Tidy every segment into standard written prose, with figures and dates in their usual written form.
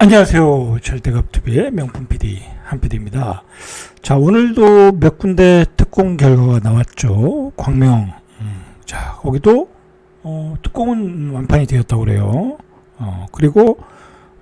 안녕하세요. 절대갑TV의 명품 PD 한PD입니다. 자, 오늘도 몇 군데 특공 결과가 나왔죠. 광명. 자, 거기도 특공은 완판이 되었다고 그래요. 그리고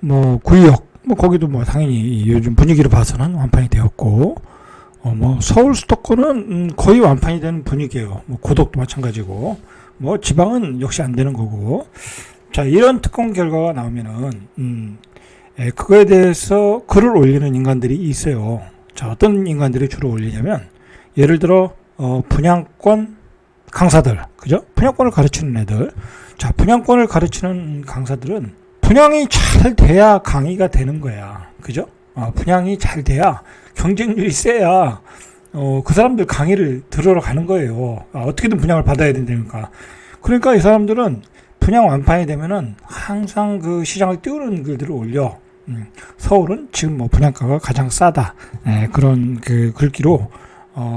뭐 구의역, 뭐 거기도 뭐 당연히 요즘 분위기를 봐서는 완판이 되었고, 뭐 서울 수도권은 거의 완판이 되는 분위기예요. 뭐 고덕도 마찬가지고, 뭐 지방은 역시 안 되는 거고. 자, 이런 특공 결과가 나오면은 그거에 대해서 글을 올리는 인간들이 있어요. 자, 어떤 인간들이 주로 올리냐면, 예를 들어 분양권 강사들, 그죠? 분양권을 가르치는 애들. 자, 분양권을 가르치는 강사들은 분양이 잘 돼야 강의가 되는 거야, 그죠? 분양이 잘 돼야, 경쟁률이 세야 그 사람들 강의를 들으러 가는 거예요. 어떻게든 분양을 받아야 된다니까. 그러니까 이 사람들은 분양 완판이 되면은 항상 그 시장을 띄우는 글들을 올려. 서울은 지금 뭐 분양가가 가장 싸다. 그런 그 글귀로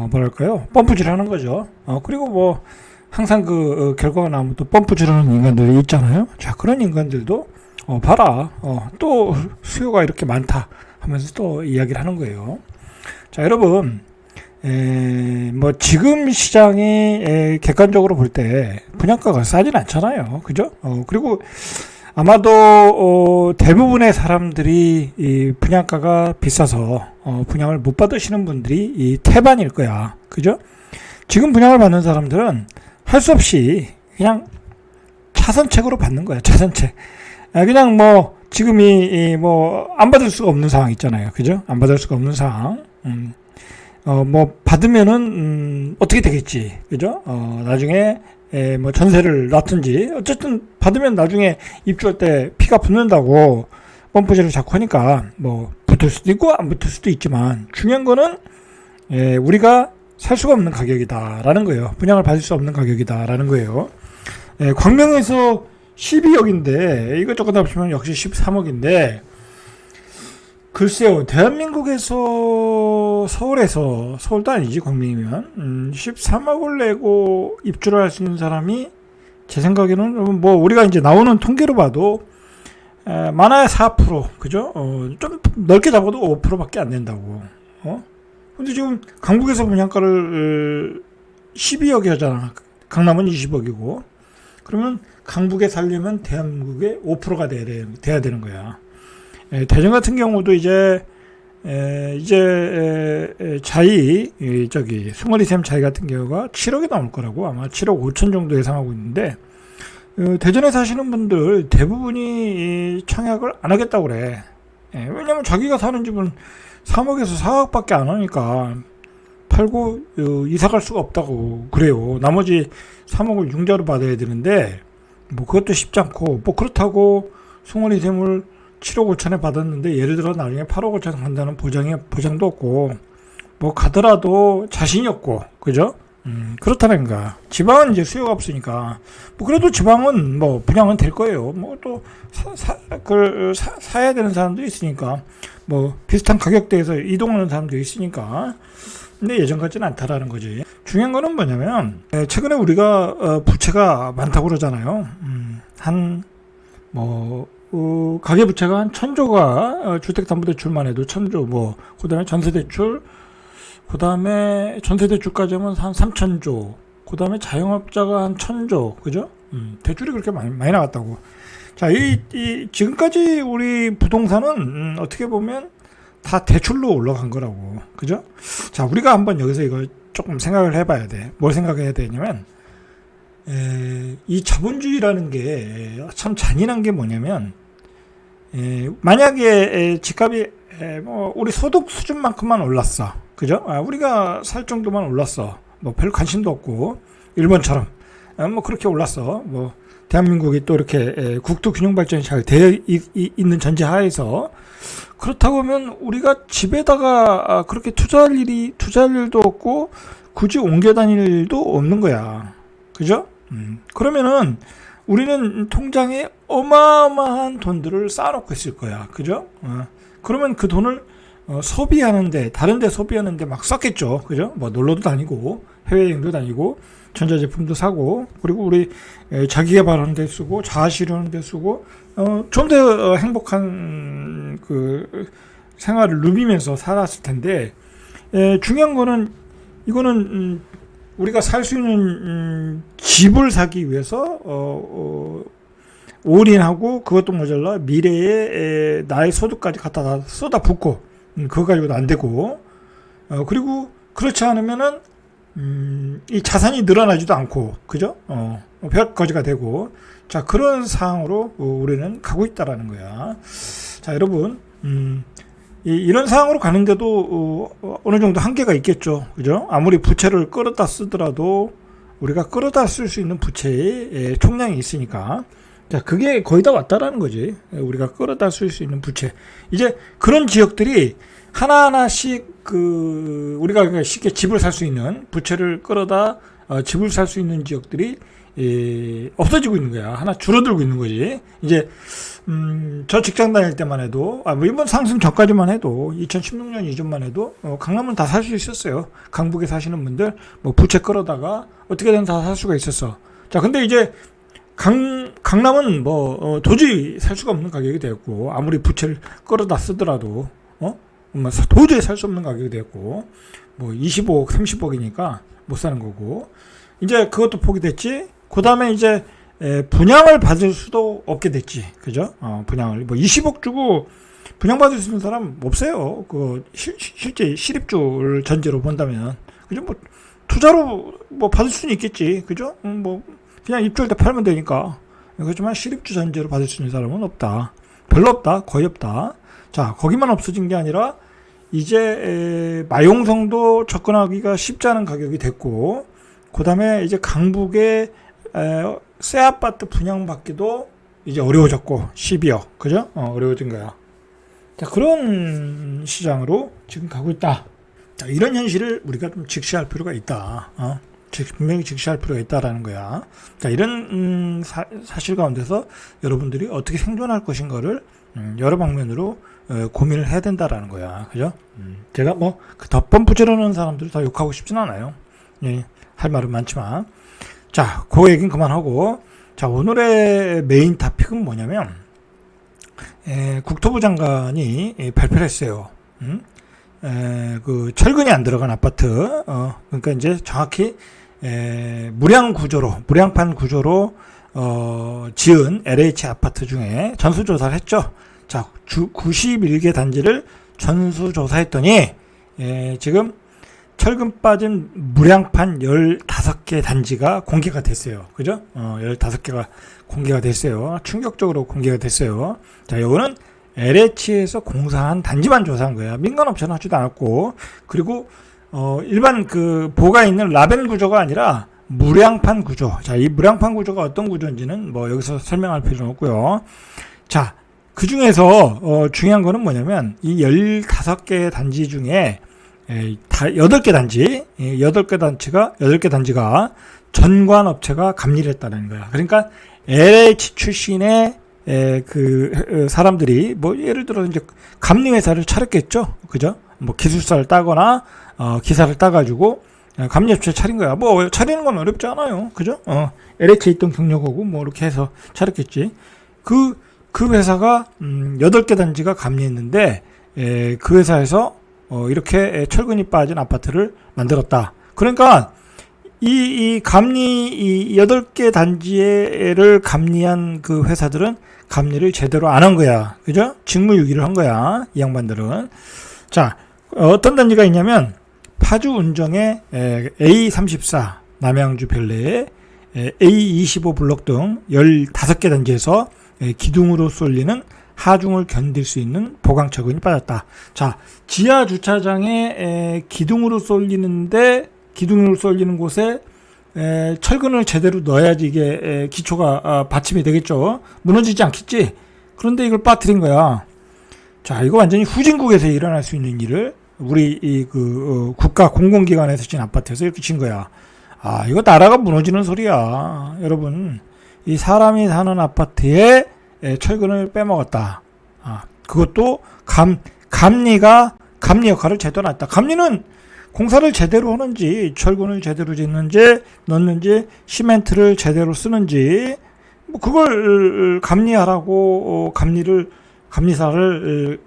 뭐랄까요, 펌프질 하는 거죠. 그리고 뭐 항상 그 결과가 나오면 또 펌프질 하는 인간들이 있잖아요. 자, 그런 인간들도 봐라, 또 수요가 이렇게 많다 하면서 또 이야기를 하는 거예요. 자, 여러분, 뭐 지금 시장이 객관적으로 볼 때 분양가가 싸진 않잖아요, 그죠? 그리고 아마도 대부분의 사람들이 이 분양가가 비싸서 분양을 못 받으시는 분들이 이 태반일 거야, 그죠? 지금 분양을 받는 사람들은 할 수 없이 그냥 차선책으로 받는 거야, 차선책. 그냥 뭐 지금이 뭐 안 받을 수가 없는 상황 있잖아요, 그죠? 안 받을 수가 없는 상황. 뭐 받으면은 어떻게 되겠지, 그죠? 나중에 뭐 전세를 놨든지, 어쨌든 받으면 나중에 입주할 때 피가 붙는다고 펌프질을 자꾸 하니까 뭐 붙을 수도 있고 안 붙을 수도 있지만, 중요한 거는 우리가 살 수가 없는 가격이다라는 거예요. 분양을 받을 수 없는 가격이다라는 거예요. 광명에서 12억인데 이것저것 합치면 역시 13억인데, 글쎄요, 대한민국에서 서울도 아니지, 광명이면 13억을 내고 입주를 할 수 있는 사람이 제 생각에는 뭐 우리가 이제 나오는 통계로 봐도 많아야 4%, 그죠? 좀 넓게 잡아도 5%밖에 안 된다고. 근데 지금 강북에서 분양가를 12억이 하잖아. 강남은 20억이고. 그러면 강북에 살려면 대한민국의 5%가 돼야 되는 거야. 대전 같은 경우도 이제 자이, 숭어리샘 자이 같은 경우가 7억이 나올 거라고, 아마 7억 5천 정도 예상하고 있는데, 대전에 사시는 분들 대부분이 청약을 안 하겠다고 그래. 왜냐면 자기가 사는 집은 3억에서 4억밖에 안 하니까 팔고 이사 갈 수가 없다고 그래요. 나머지 3억을 융자로 받아야 되는데, 뭐 그것도 쉽지 않고, 뭐 그렇다고 숭어리샘을 7억 5천에 받았는데 예를 들어 나중에 8억 5천 간다는 보장도 없고, 뭐 가더라도 자신이 없고, 그죠? 그렇다는 거야. 지방은 이제 수요가 없으니까, 뭐 그래도 지방은 뭐 분양은 될 거예요. 뭐 또 사야 되는 사람도 있으니까, 뭐 비슷한 가격대에서 이동하는 사람도 있으니까. 근데 예전 같지는 않다라는 거지. 중요한 거는 뭐냐면, 최근에 우리가 부채가 많다고 그러잖아요. 가계부채가 한 1000조가, 주택담보대출만 해도 1000조, 뭐, 그 다음에 전세대출까지 하면 한 3000조, 그 다음에 자영업자가 한 1000조, 그죠? 대출이 그렇게 많이 나갔다고. 자, 지금까지 우리 부동산은, 어떻게 보면 다 대출로 올라간 거라고, 그죠? 자, 우리가 한번 여기서 이걸 조금 생각을 해봐야 돼. 뭘 생각해야 되냐면, 이 자본주의라는 게 참 잔인한 게 뭐냐면, 만약에 집값이 뭐 우리 소득 수준만큼만 올랐어, 그죠? 우리가 살 정도만 올랐어, 뭐 별 관심도 없고, 일본처럼 뭐 그렇게 올랐어. 뭐 대한민국이 또 이렇게 국토 균형 발전이 잘 되어 있는 전제 하에서, 그렇다고 하면 우리가 집에다가 그렇게 투자할 일도 없고 굳이 옮겨 다닐 일도 없는 거야, 그죠? 그러면은 우리는 통장에 어마어마한 돈들을 쌓아놓고 있을 거야, 그죠? 그러면 그 돈을 소비하는데, 다른 데 소비하는데 막 썼겠죠, 그죠? 뭐 놀러도 다니고 해외여행도 다니고 전자제품도 사고, 그리고 우리 자기개발하는 데 쓰고 자아실현하는 데 쓰고, 좀 더 행복한 그 생활을 누비면서 살았을 텐데, 중요한 거는 이거는 우리가 살 수 있는 집을 사기 위해서 올인하고 그것도 모자라 미래에 나의 소득까지 갖다 다 쏟아붓고 그거 가지고도 안 되고 그리고 그렇지 않으면은 이 자산이 늘어나지도 않고 그죠? 벽거지가 되고 자 그런 상황으로 우리는 가고 있다라는 거야. 자 여러분 이런 상황으로 가는데도 어느 정도 한계가 있겠죠. 그죠? 아무리 부채를 끌어다 쓰더라도 우리가 끌어다 쓸 수 있는 부채의 총량이 있으니까 자, 그게 거의 다 왔다라는 거지. 우리가 끌어다 쓸 수 있는 부채. 이제 그런 지역들이 하나하나씩 우리가 쉽게 집을 살 수 있는 부채를 끌어다 집을 살 수 있는 지역들이 없어지고 있는 거야. 하나 줄어들고 있는 거지. 이제 저 직장 다닐 때만 해도 뭐 이번 상승 전까지만 해도 2016년 이전만 해도 강남은 다 살 수 있었어요. 강북에 사시는 분들 뭐 부채 끌어다가 어떻게든 다 살 수가 있었어. 자, 근데 이제 강남은 뭐 도저히 살 수가 없는 가격이 되었고 아무리 부채를 끌어다 쓰더라도 도저히 살 수 없는 가격이 되었고 뭐 25억 30억이니까 못 사는 거고 이제 그것도 포기됐지. 그 다음에 이제 분양을 받을 수도 없게 됐지. 그죠? 분양을 뭐 20억 주고 분양 받을 수 있는 사람 없어요. 실제 실입주를 전제로 본다면 그죠? 뭐 투자로 뭐 받을 수는 있겠지. 그죠? 뭐 그냥 입주할 때 팔면 되니까. 그렇지만 실입주 전제로 받을 수 있는 사람은 없다. 별로 없다. 거의 없다. 자, 거기만 없어진 게 아니라 이제 마용성도 접근하기가 쉽지 않은 가격이 됐고 그 다음에 이제 강북에 새 아파트 분양받기도 이제 어려워졌고 12억. 그죠? 어려워진 거야. 자, 그런 시장으로 지금 가고 있다. 자, 이런 현실을 우리가 좀 직시할 필요가 있다. 분명히 직시할 필요가 있다라는 거야. 자, 이런 사실 가운데서 여러분들이 어떻게 생존할 것인가를 여러 방면으로 고민을 해야 된다라는 거야. 그죠? 제가 뭐 그 덧번 부지런한 사람들을 다 욕하고 싶진 않아요. 예, 할 말은 많지만. 자, 그 얘기는 그만하고. 자, 오늘의 메인 토픽은 뭐냐면 국토부 장관이 발표를 했어요. 그 철근이 안 들어간 아파트. 그러니까 이제 정확히 무량판 구조로 지은 LH 아파트 중에 전수조사를 했죠. 자, 91개 단지를 전수조사했더니 지금 철근 빠진 무량판 15개 단지가 공개가 됐어요. 그죠? 15개가 공개가 됐어요. 충격적으로 공개가 됐어요. 자, 이거는 LH에서 공사한 단지만 조사한 거야. 민간업체는 하지도 않았고, 그리고 일반 보가 있는 라벤 구조가 아니라 무량판 구조. 자, 이 무량판 구조가 어떤 구조인지는 뭐 여기서 설명할 필요는 없고요. 자, 그 중에서 중요한 거는 뭐냐면 이 15개 단지 중에 8개 단지, 8개 단지가 전관업체가 감리를 했다는 거야. 그러니까 LH 출신의 사람들이 뭐 예를 들어 이제 감리회사를 차렸겠죠. 그죠? 뭐 기술사를 따거나 기사를 따가지고 감리업체 차린 거야. 뭐 차리는 건 어렵지 않아요. 그죠? LH에 있던 경력하고 뭐 이렇게 해서 차렸겠지. 그 회사가 8개 단지가 감리했는데 그 회사에서 이렇게 철근이 빠진 아파트를 만들었다. 그러니까 이 8개 단지를 감리한 그 회사들은 감리를 제대로 안 한 거야. 그죠? 직무유기를 한 거야. 이 양반들은. 자, 어떤 단지가 있냐면 파주 운정의 A34 남양주 별내에 A25 블록 등 15개 단지에서 기둥으로 쏠리는 하중을 견딜 수 있는 보강철근이 빠졌다. 자, 지하 주차장에 기둥으로 쏠리는 곳에 철근을 제대로 넣어야지 이게 기초가 받침이 되겠죠. 무너지지 않겠지. 그런데 이걸 빠뜨린 거야. 자, 이거 완전히 후진국에서 일어날 수 있는 일을 우리 국가 공공기관에서 진 아파트에서 이렇게 친 거야. 아, 이거 나라가 무너지는 소리야. 여러분, 이 사람이 사는 아파트에 철근을 빼먹었다. 그것도 감리 역할을 제대로 안 했다. 감리는 공사를 제대로 하는지, 철근을 제대로 짓는지, 넣는지, 시멘트를 제대로 쓰는지, 뭐 그걸 감리하라고 감리사를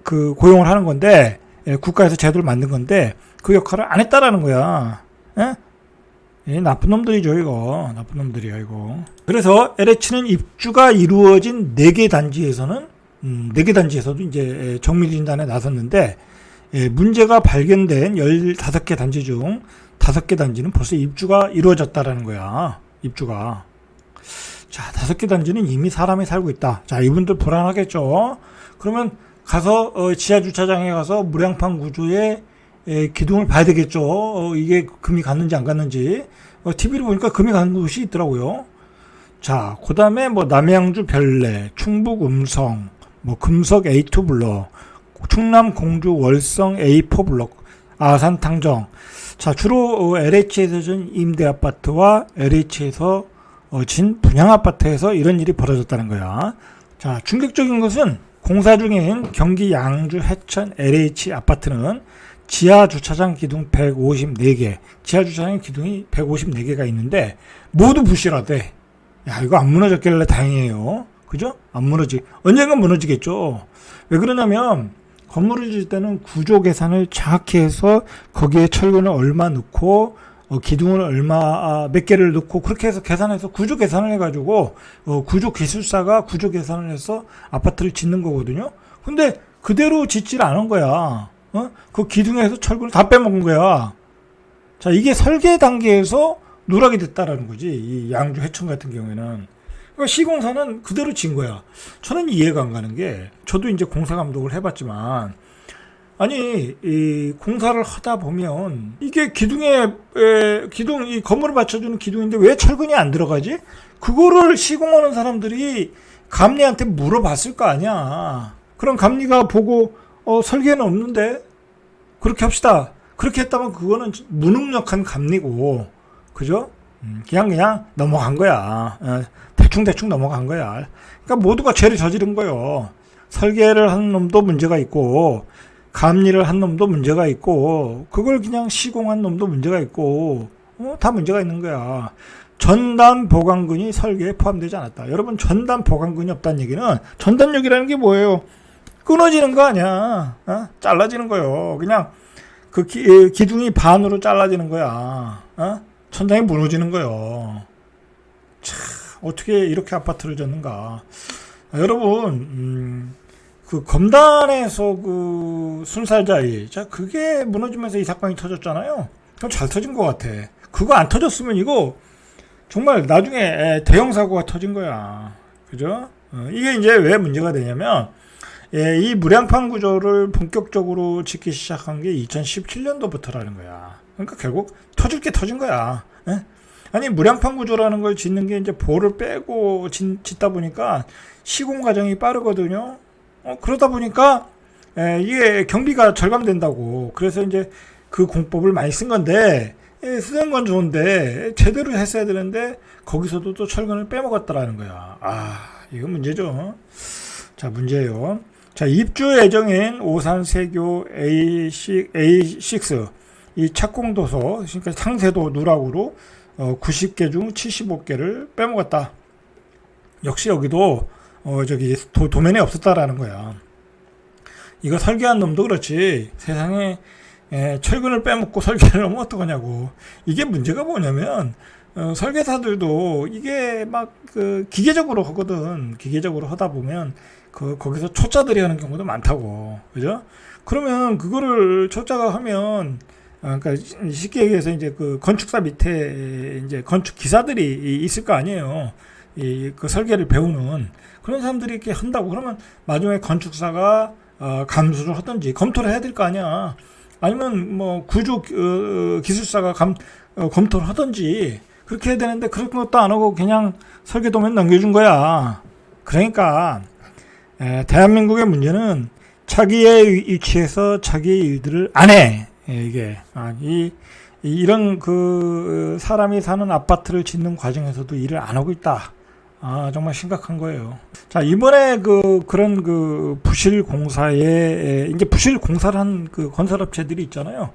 그 고용을 하는 건데, 국가에서 제도를 만든 건데 그 역할을 안 했다라는 거야. 나쁜 놈들이죠, 이거. 나쁜 놈들이야, 이거. 그래서 LH는 입주가 이루어진 4개 단지에서는 4개 단지에서도 이제 정밀 진단에 나섰는데, 문제가 발견된 15개 단지 중 5개 단지는 벌써 입주가 이루어졌다라는 거야. 입주가. 자, 5개 단지는 이미 사람이 살고 있다. 자, 이분들 불안하겠죠. 그러면 가서 지하 주차장에 가서 무량판 구조의 기둥을 봐야 되겠죠. 이게 금이 갔는지 안 갔는지. TV로 보니까 금이 간 곳이 있더라고요. 자, 그 다음에 뭐 남양주 별내, 충북 음성, 뭐 금석 A2 블럭, 충남 공주 월성 A4 블럭, 아산 탕정. 자, 주로 LH에서 준 임대 아파트와 LH에서 진 분양 아파트에서 이런 일이 벌어졌다는 거야. 자, 충격적인 것은 공사 중인 경기 양주 해천 LH 아파트는 지하 주차장 기둥 154개, 지하 주차장 기둥이 154개가 있는데 모두 부실하대. 야, 이거 안 무너졌길래 다행이에요. 그죠? 안 언젠간 무너지겠죠. 왜 그러냐면 건물을 지을 때는 구조 계산을 정확히 해서 거기에 철근을 얼마 넣고 기둥을 얼마 몇 개를 넣고 그렇게 해서 계산해서 구조 계산을 해가지고 구조 기술사가 구조 계산을 해서 아파트를 짓는 거거든요. 근데 그대로 짓질 않은 거야. 그 기둥에서 철근을 다 빼먹은 거야. 자, 이게 설계 단계에서 누락이 됐다라는 거지. 이 양주 해천 같은 경우에는. 그러니까 시공사는 그대로 진 거야. 저는 이해가 안 가는 게, 저도 이제 공사 감독을 해봤지만, 아니, 이 공사를 하다 보면 이게 기둥, 이 건물을 받쳐주는 기둥인데 왜 철근이 안 들어가지? 그거를 시공하는 사람들이 감리한테 물어봤을 거 아니야. 그럼 감리가 보고 설계는 없는데 그렇게 합시다. 그렇게 했다면 그거는 무능력한 감리고, 그죠? 그냥 넘어간 거야. 대충 넘어간 거야. 그러니까 모두가 죄를 저지른 거예요. 설계를 한 놈도 문제가 있고, 감리를 한 놈도 문제가 있고, 그걸 그냥 시공한 놈도 문제가 있고, 다 문제가 있는 거야. 전단 보강근이 설계에 포함되지 않았다. 여러분, 전단 보강근이 없다는 얘기는, 전단력이라는 게 뭐예요? 끊어지는 거 아니야. 잘라지는 거예요. 그냥 그 기둥이 반으로 잘라지는 거야. 천장이 무너지는 거예요. 참, 어떻게 이렇게 아파트를 졌는가. 여러분, 그 검단에서 그 순살자이, 자, 그게 무너지면서 이 사건이 터졌잖아요. 그럼 잘 터진 것 같아. 그거 안 터졌으면 이거 정말 나중에 대형 사고가 터진 거야. 그죠? 이게 이제 왜 문제가 되냐면, 이 무량판 구조를 본격적으로 짓기 시작한 게 2017년도부터라는 거야. 그러니까 결국 터질 게 터진 거야. 아니, 무량판 구조라는 걸 짓는 게 이제 볼을 빼고 짓다 보니까 시공 과정이 빠르거든요. 그러다 보니까 이게 경비가 절감된다고. 그래서 이제 그 공법을 많이 쓴 건데, 쓰는 건 좋은데 제대로 했어야 되는데 거기서도 또 철근을 빼먹었다라는 거야. 이거 문제죠. 자, 문제예요. 자, 입주 예정인 오산 세교 A6 이 착공도서, 그러니까 상세도 누락으로 90개 중 75개를 빼먹었다. 역시 여기도 도면에 없었다라는 거야. 이거 설계한 놈도 그렇지. 세상에 철근을 빼먹고 설계를 하면 어떡하냐고. 이게 문제가 뭐냐면 설계사들도 이게 막 그 기계적으로 하거든. 기계적으로 하다 보면 거기서 초짜들이 하는 경우도 많다고. 그죠? 그러면 그거를 초짜가 하면, 그러니까 쉽게 얘기해서 이제 그 건축사 밑에 이제 건축 기사들이 있을 거 아니에요. 그 설계를 배우는 그런 사람들이 이렇게 한다고. 그러면 나중에 건축사가 감수를 하든지 검토를 해야 될 거 아니야. 아니면 뭐 구조 기술사가 검토를 하든지 그렇게 해야 되는데 그런 것도 안 하고 그냥 설계도면 넘겨준 거야. 그러니까 대한민국의 문제는 자기의 위치에서 자기의 일들을 안 해. 이게 이런 그 사람이 사는 아파트를 짓는 과정에서도 일을 안 하고 있다. 정말 심각한 거예요. 자, 이번에 그런 부실 공사에 이제 부실 공사를 한 그 건설업체들이 있잖아요.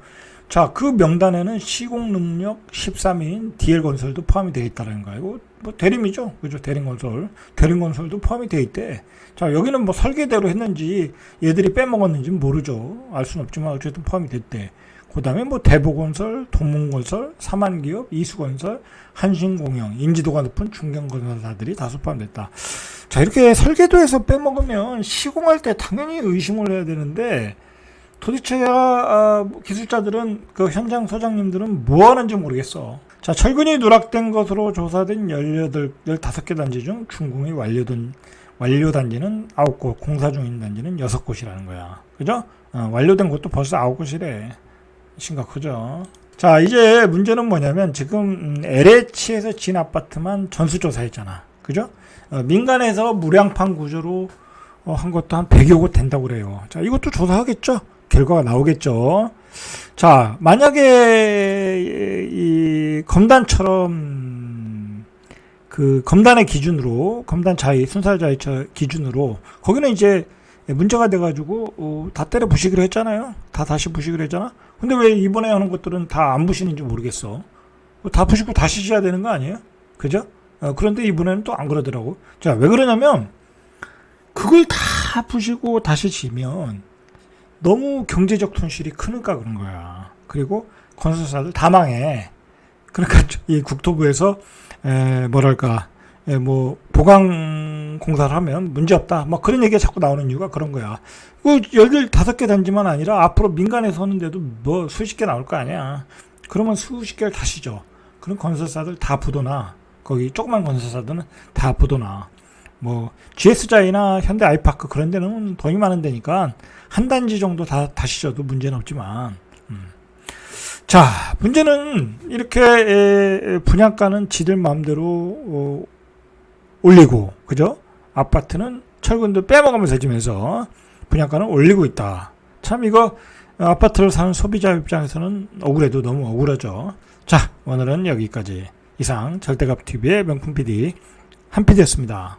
자, 그 명단에는 시공 능력 13인 DL건설도 포함이 되어 있다는 거예요. 뭐 대림이죠. 그죠? 대림건설. 대림건설도 포함이 돼 있대. 자, 여기는 뭐 설계대로 했는지 얘들이 빼먹었는지는 모르죠. 알 수는 없지만 어쨌든 포함이 됐대. 그 다음에 뭐 대보건설, 동문건설, 사만기업, 이수건설, 한신공영, 인지도가 높은 중견건설사들이 다수 포함됐다. 자, 이렇게 설계도에서 빼먹으면 시공할 때 당연히 의심을 해야 되는데 도대체 기술자들은 그 현장 소장님들은 뭐 하는지 모르겠어. 자, 철근이 누락된 것으로 조사된 15개 단지 중 준공이 완료 단지는 9곳, 공사 중인 단지는 6곳이라는 거야. 그죠? 완료된 곳도 벌써 9곳이래. 심각하죠. 자, 이제 문제는 뭐냐면 지금 LH에서 진 아파트만 전수조사했잖아. 그죠? 민간에서 무량판 구조로 한 것도 한 100여 곳 된다고 그래요. 자, 이것도 조사하겠죠? 결과가 나오겠죠? 자, 만약에 이 검단처럼 그 검단의 기준으로, 검단 자위, 순살 자위 기준으로 거기는 이제 문제가 돼가지고 다 때려 부시기로 했잖아요. 다 다시 부시기로 했잖아. 근데 왜 이번에 하는 것들은 다 안 부시는지 모르겠어. 다 부시고 다시 지어야 되는 거 아니에요? 그죠? 그런데 이번에는 또 안 그러더라고. 자, 왜 그러냐면 그걸 다 부시고 다시 지면 너무 경제적 손실이 크니까 그런 거야. 그리고 건설사들 다 망해. 그러니까 이 국토부에서 뭐 보강 공사를 하면 문제 없다. 뭐 그런 얘기가 자꾸 나오는 이유가 그런 거야. 그 15개 단지만 아니라 앞으로 민간에서 하는데도 뭐 수십 개 나올 거 아니야. 그러면 수십 개를 다시죠. 그럼 건설사들 다 부도나. 거기 조그만 건설사들은 다 부도나. 뭐 GS자이나 현대 아이파크 그런 데는 돈이 많은 데니까 한 단지 정도 다 다시 져도 문제는 없지만 자, 문제는 이렇게 분양가는 지들 마음대로 올리고, 그죠? 아파트는 철근도 빼먹으면서 지면서 분양가는 올리고 있다. 참 이거 아파트를 사는 소비자 입장에서는 억울해도 너무 억울하죠. 자, 오늘은 여기까지. 이상 절대값TV의 명품 PD 한 PD였습니다.